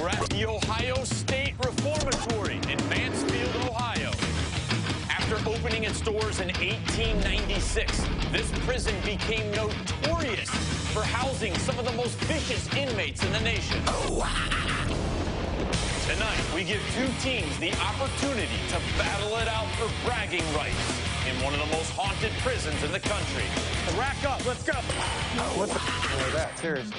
We're at the Ohio State Reformatory in Mansfield, Ohio. After opening its doors in 1896, this prison became notorious for housing some of the most vicious inmates in the nation. Tonight, we give two teams the opportunity to battle it out for bragging rights in one of the most haunted prisons in the country. Rack up, let's go. What the f was that? Seriously.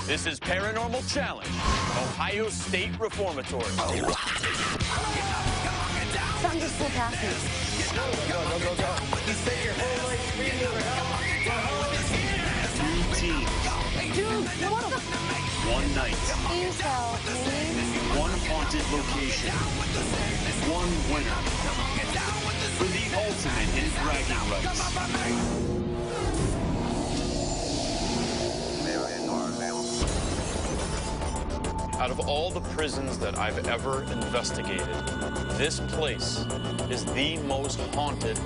This is Paranormal Challenge, Ohio State Reformatory. Something just flew past me. Go, go, go. Take your whole life speed over. Two teams. Dude, what the? One night. Please help me. One haunted location. One winner. For the ultimate in bragging rights. Out of all the prisons that I've ever investigated, this place is the most haunted.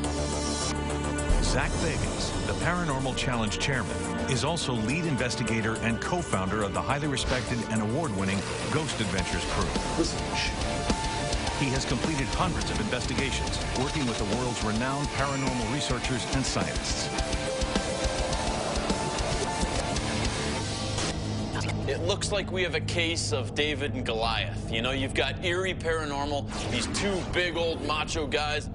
Zach Bagans, the Paranormal Challenge chairman, is also lead investigator and co-founder of the highly respected and award-winning Ghost Adventures crew. He has completed hundreds of investigations, working with the world's renowned paranormal researchers and scientists. It looks like we have a case of David and Goliath. You know, you've got Eerie Paranormal, these two big old macho guys.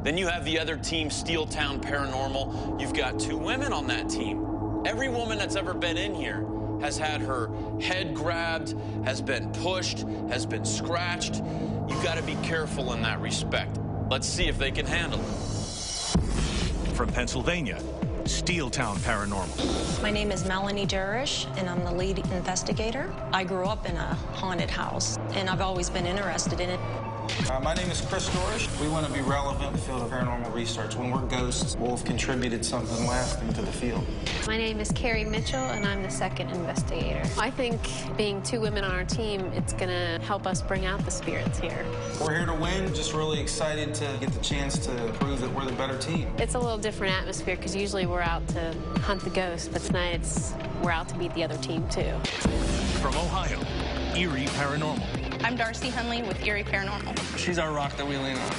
Then you have the other team, Steel Town Paranormal. You've got two women on that team. Every woman that's ever been in here has had her head grabbed, has been pushed, has been scratched. You've got to be careful in that respect. Let's see if they can handle it. From Pennsylvania, Steel Town Paranormal. My name is Melanie Jerish, and I'm the lead investigator. I grew up in a haunted house, and I've always been interested in it. My name is Chris Dorish. We want to be relevant in the field of paranormal research. When we're ghosts, we'll have contributed something lasting to the field. My name is Carrie Mitchell, and I'm the second investigator. I think being two women on our team, it's going to help us bring out the spirits here. We're here to win, just really excited to get the chance to prove that we're the better team. It's a little different atmosphere because usually we're out to hunt the ghosts, but tonight we're out to beat the other team too. From Ohio, Eerie Paranormal. I'm Darcy Hunley with Eerie Paranormal. She's our rock that we lean on.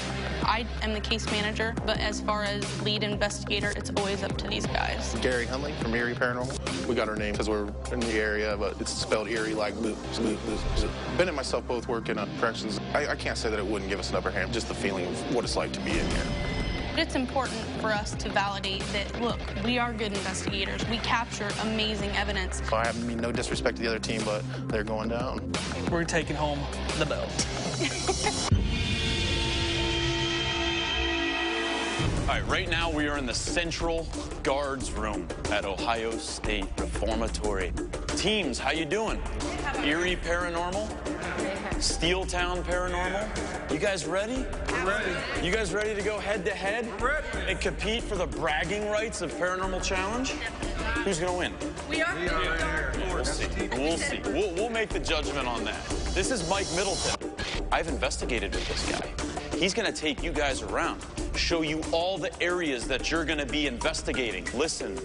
I am the case manager, but as far as lead investigator, it's always up to these guys. Gary Hunley from Eerie Paranormal. We got our name because we're in the area, but it's spelled Eerie like blue. Ben and myself both work in corrections. I can't say that it wouldn't give us an upper hand, just the feeling of what it's like to be in here. It's important for us to validate that, look, we are good investigators. We capture amazing evidence. So I have no disrespect to the other team, but they're going down. We're taking home the belt. All right, right now we are in the Central Guards Room at Ohio State Reformatory. Teams, how you doing? Eerie Paranormal? Steel Town Paranormal? You guys ready? We're ready. You guys ready to go head-to-head? We're ready. And compete for the bragging rights of Paranormal Challenge? Who's going to win? We are. We'll see. We'll see. We'll make the judgment on that. This is Mike Middleton. I've investigated with this guy. He's going to take you guys around, show you all the areas that you're going to be investigating. Listen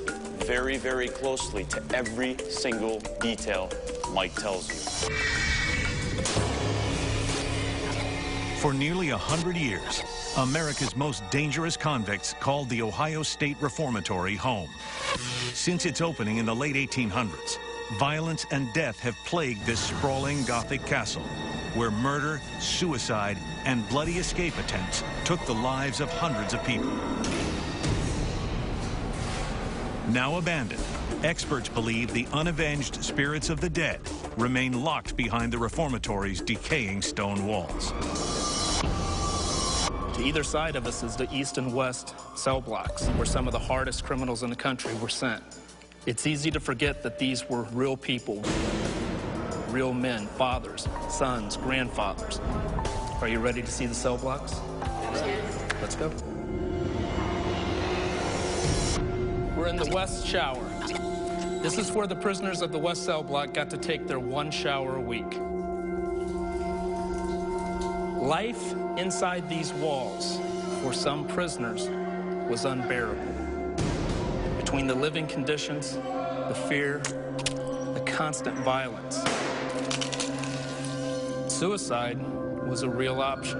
very, very closely to every single detail Mike tells you. For nearly 100 years, America's most dangerous convicts called the Ohio State Reformatory home. Since its opening in the late 1800s, violence and death have plagued this sprawling Gothic castle, where murder, suicide, and bloody escape attempts took the lives of hundreds of people. Now abandoned, experts believe the unavenged spirits of the dead remain locked behind the reformatory's decaying stone walls. To either side of us is the east and west cell blocks, where some of the hardest criminals in the country were sent. It's easy to forget that these were real people, real men, fathers, sons, grandfathers. Are you ready to see the cell blocks? Let's go. We're in the west shower. This is where the prisoners of the west cell block got to take their one shower a week. Life inside these walls for some prisoners was unbearable. Between the living conditions, the fear, the constant violence, Suicide was a real option.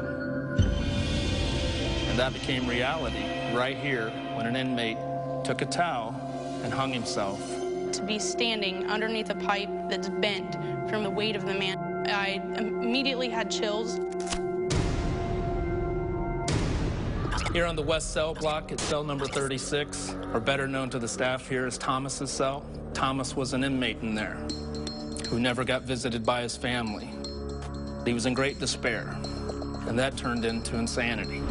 And that became reality right here when an inmate took a towel and hung himself. To be standing underneath a pipe that's bent from the weight of the man, I immediately had chills. Here on the west cell block at cell number 36, or better known to the staff here as Thomas's cell, Thomas was an inmate in there who never got visited by his family. He was in great despair, and that turned into insanity.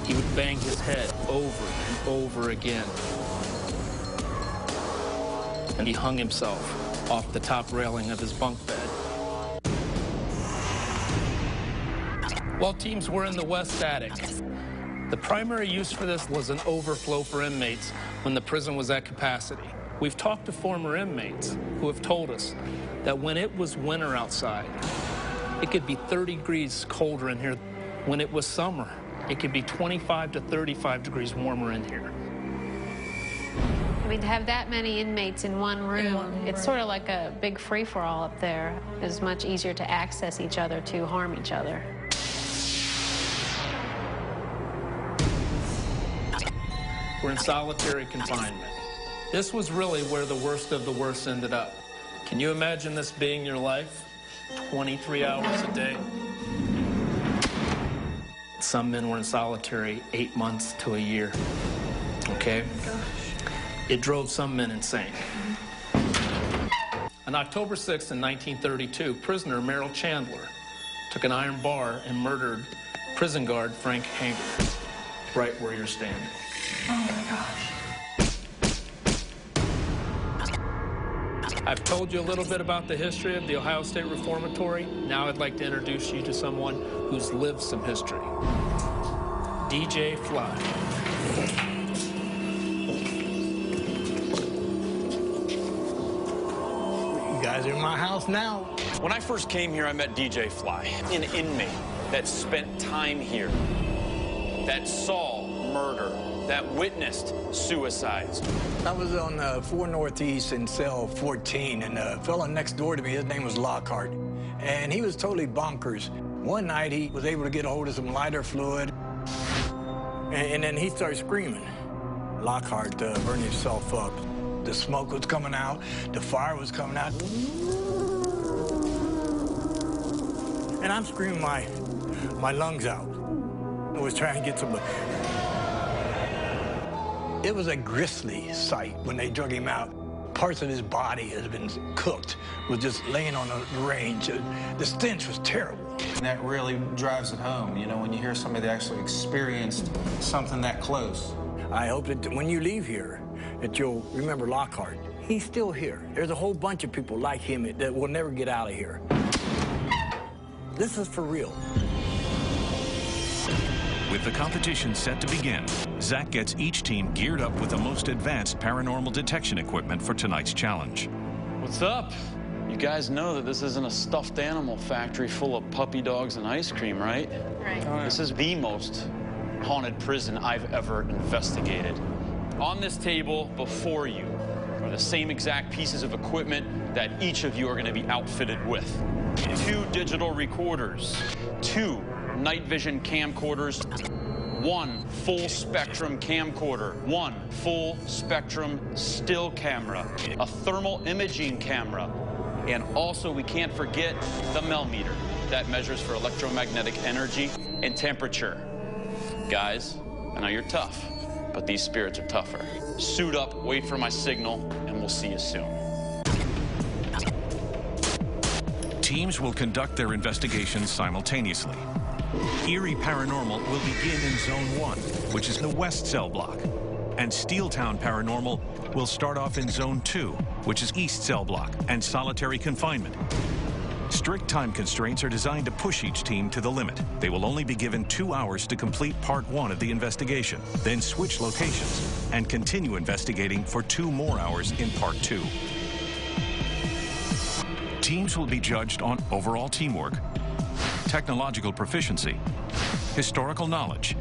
He would bang his head over and over again. And he hung himself off the top railing of his bunk bed. While teams were in the west attic, the primary use for this was an overflow for inmates when the prison was at capacity. We've talked to former inmates who have told us that when it was winter outside, it could be 30 degrees colder in here. When it was summer, it could be 25 to 35 degrees warmer in here. I mean, to have that many inmates in one room, it's sort of like a big free-for-all up there. It's much easier to access each other, to harm each other. We're in solitary confinement. This was really where the worst of the worst ended up. Can you imagine this being your life? 23 hours a day. Some men were in solitary 8 months to a year. Okay? It drove some men insane. On October 6th in 1932, prisoner Merrill Chandler took an iron bar and murdered prison guard Frank Hager, right where you're standing. Oh my gosh. I've told you a little bit about the history of the Ohio State Reformatory. Now I'd like to introduce you to someone who's lived some history. DJ Fly. You guys are in my house now. When I first came here, I met DJ Fly, an inmate that spent time here, that saw murder, that witnessed suicides. I was on 4 Northeast in cell 14, and a fella next door to me, his name was Lockhart, and he was totally bonkers. One night, he was able to get a hold of some lighter fluid, and then he started screaming. Lockhart burned himself up. The smoke was coming out, the fire was coming out. And I'm screaming my lungs out. I was trying to get some... It was a grisly sight when they drug him out. Parts of his body has been cooked, was just laying on the range. The stench was terrible. And that really drives it home, you know, when you hear somebody that actually experienced something that close. I hope that when you leave here, that you'll remember Lockhart. He's still here. There's a whole bunch of people like him that will never get out of here. This is for real. With the competition set to begin, Zach gets each team geared up with the most advanced paranormal detection equipment for tonight's challenge. What's up? You guys know that this isn't a stuffed animal factory full of puppy dogs and ice cream, right? Right. This is the most haunted prison I've ever investigated. On this table before you are the same exact pieces of equipment that each of you are going to be outfitted with. 2 digital recorders, 2 night vision camcorders, 1 full spectrum camcorder, 1 full spectrum still camera, a thermal imaging camera, and also we can't forget the millimeter that measures for electromagnetic energy and temperature. Guys, I know you're tough, but these spirits are tougher. Suit up, wait for my signal, and we'll see you soon. Teams will conduct their investigations simultaneously. Erie Paranormal will begin in Zone 1, which is the west cell block. And Steeltown Paranormal will start off in Zone 2, which is east cell block and solitary confinement. Strict time constraints are designed to push each team to the limit. They will only be given 2 hours to complete Part 1 of the investigation, then switch locations and continue investigating for 2 more hours in Part 2. Teams will be judged on overall teamwork, technological proficiency, historical knowledge,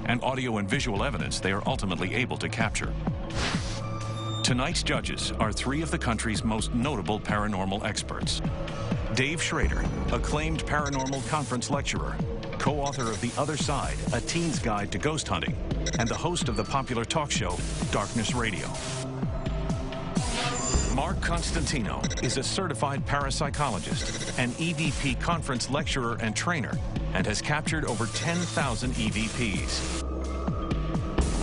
and audio and visual evidence they are ultimately able to capture. Tonight's judges are three of the country's most notable paranormal experts. Dave Schrader, acclaimed paranormal conference lecturer, co-author of The Other Side, A Teen's Guide to Ghost Hunting, and the host of the popular talk show, Darkness Radio. Mark Constantino is a certified parapsychologist, an EVP conference lecturer and trainer, and has captured over 10,000 EVPs.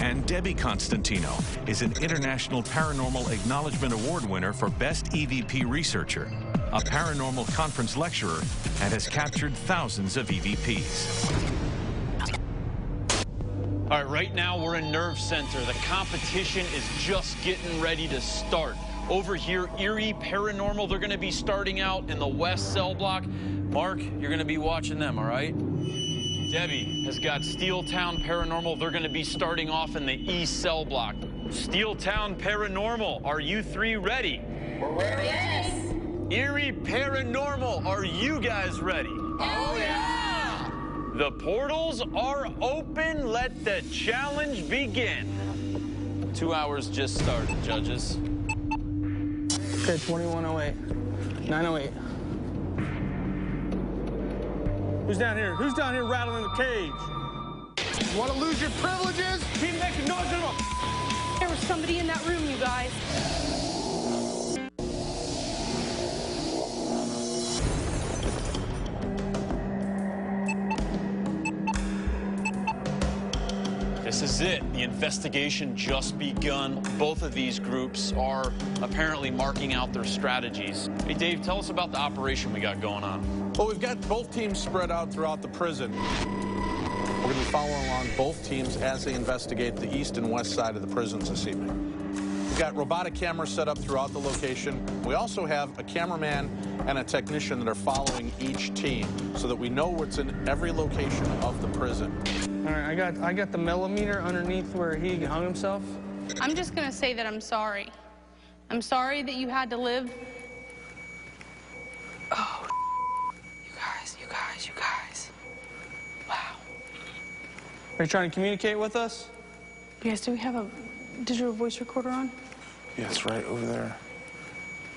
And Debbie Constantino is an International Paranormal Acknowledgement Award winner for Best EVP Researcher, a paranormal conference lecturer, and has captured thousands of EVPs. All right, right now we're in Nerve Center. The competition is just getting ready to start. Over here, Erie Paranormal, they're going to be starting out in the West Cell Block. Mark, you're going to be watching them, all right? Debbie has got Steeltown Paranormal. They're going to be starting off in the East Cell Block. Steeltown Paranormal, are you three ready? We're ready. Yes. Erie Paranormal, are you guys ready? Oh, yeah. The portals are open. Let the challenge begin. 2 hours just started, judges. Okay, 2108. 908. Who's down here? Who's down here rattling the cage? You want to lose your privileges? Keep making noise in them. There was somebody in that room, you guys. This is it. The investigation just begun. Both of these groups are apparently marking out their strategies. Hey, Dave, tell us about the operation we got going on. Well, we've got both teams spread out throughout the prison. We're going to be following along both teams as they investigate the east and west side of the prisons this evening. We've got robotic cameras set up throughout the location. We also have a cameraman and a technician that are following each team so that we know what's in every location of the prison. All right, I got the millimeter underneath where he hung himself. I'm just going to say that I'm sorry. I'm sorry that you had to live. Oh, you guys. Wow. Are you trying to communicate with us? Yes, do we have a digital voice recorder on? Yeah, it's right over there.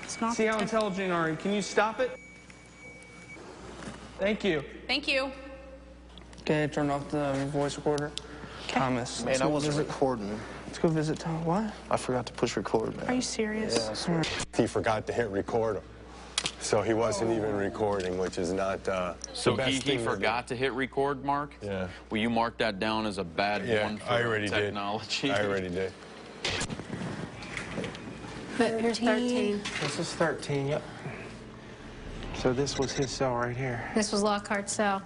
It's not. See how intelligent are you? Can you stop it? Thank you. Thank you. Okay, turn off the voice recorder. Okay. Thomas. Man, I wasn't recording. Let's go visit Tom. What? I forgot to push record, man. Are you serious? Yeah, I swear. He forgot to hit record. So he wasn't even recording, which is not So the best he thing forgot to hit record, Mark? Yeah. Will you mark that down as a bad one for I already technology? did. I already did. But here's 13. This is 13, yep. So this was his cell right here. This was Lockhart's cell.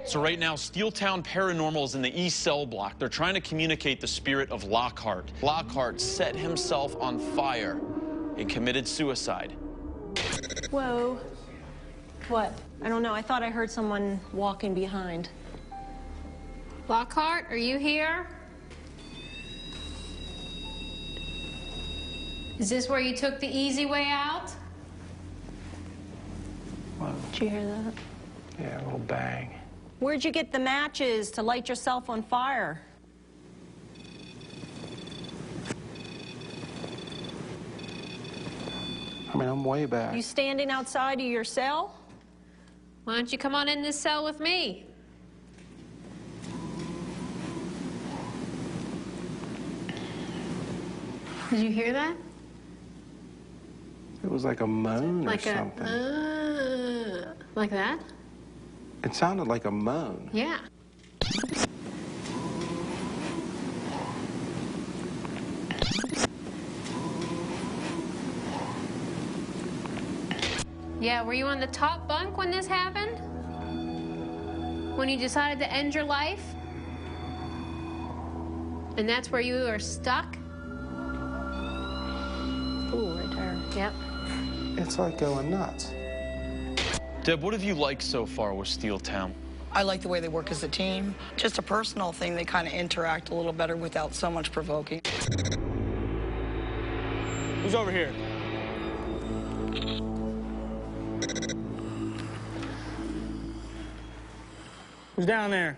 So right now, Steeltown Paranormal is in the East Cell Block. They're trying to communicate the spirit of Lockhart. Lockhart set himself on fire and committed suicide. Whoa. What? I don't know. I thought I heard someone walking behind. Lockhart, are you here? Is this where you took the easy way out? Whoa. Did you hear that? Yeah, a little bang. Where'd you get the matches to light yourself on fire? I mean, I'm way back. You standing outside of your cell? Why don't you come on in this cell with me? Did you hear that? It was like a moan Like or something. Like that? It sounded like a moan. Yeah. Yeah, were you on the top bunk when this happened? When you decided to end your life? And that's where you were stuck? Ooh, right there. Yep. It's like going nuts. Deb, what have you liked so far with Steeltown? I like the way they work as a team. Just a personal thing, they kind of interact a little better without so much provoking. Who's over here? Who's down there?